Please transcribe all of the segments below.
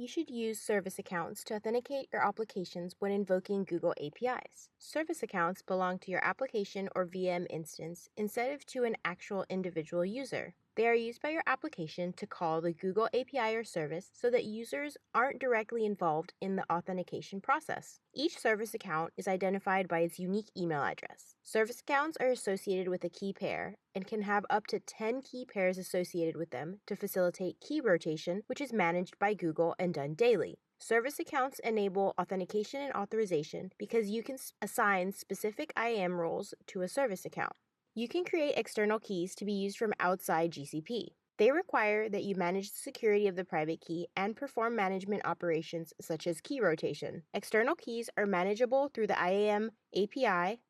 You should use service accounts to authenticate your applications when invoking Google APIs. Service accounts belong to your application or VM instance instead of to an actual individual user. They are used by your application to call the Google API or service so that users aren't directly involved in the authentication process. Each service account is identified by its unique email address. Service accounts are associated with a key pair and can have up to 10 key pairs associated with them to facilitate key rotation, which is managed by Google and done daily. Service accounts enable authentication and authorization because you can assign specific IAM roles to a service account. You can create external keys to be used from outside GCP. They require that you manage the security of the private key and perform management operations such as key rotation. External keys are manageable through the IAM API,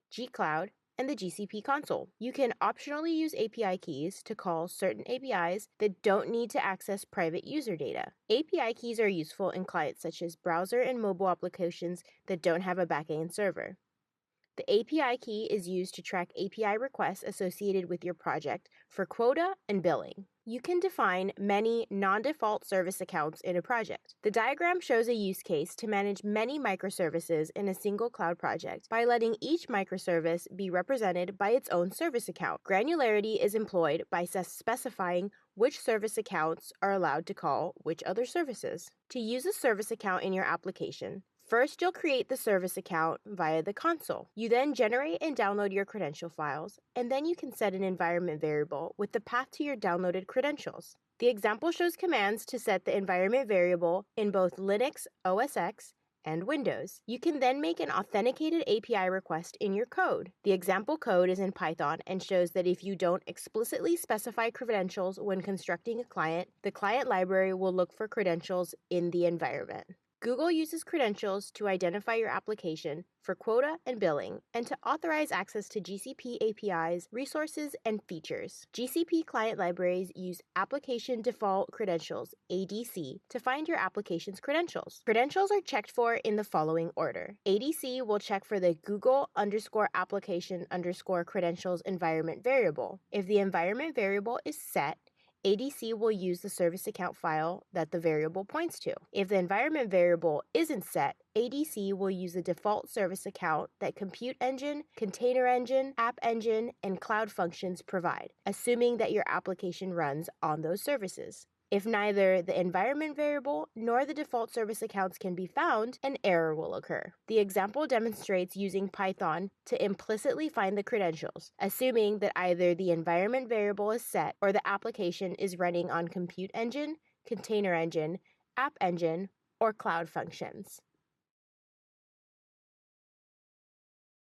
G-Cloud, and the GCP console. You can optionally use API keys to call certain APIs that don't need to access private user data. API keys are useful in clients such as browser and mobile applications that don't have a backend server. The API key is used to track API requests associated with your project for quota and billing. You can define many non-default service accounts in a project. The diagram shows a use case to manage many microservices in a single cloud project by letting each microservice be represented by its own service account. Granularity is employed by specifying which service accounts are allowed to call which other services. To use a service account in your application, first, you'll create the service account via the console. You then generate and download your credential files, and then you can set an environment variable with the path to your downloaded credentials. The example shows commands to set the environment variable in both Linux, OS X, and Windows. You can then make an authenticated API request in your code. The example code is in Python and shows that if you don't explicitly specify credentials when constructing a client, the client library will look for credentials in the environment. Google uses credentials to identify your application for quota and billing, and to authorize access to GCP APIs, resources, and features. GCP client libraries use Application Default Credentials, ADC, to find your application's credentials. Credentials are checked for in the following order. ADC will check for the Google_application_credentials environment variable. If the environment variable is set, ADC will use the service account file that the variable points to. If the environment variable isn't set, ADC will use the default service account that Compute Engine, Container Engine, App Engine, and Cloud Functions provide, assuming that your application runs on those services. If neither the environment variable nor the default service accounts can be found, an error will occur. The example demonstrates using Python to implicitly find the credentials, assuming that either the environment variable is set or the application is running on Compute Engine, Container Engine, App Engine, or Cloud Functions.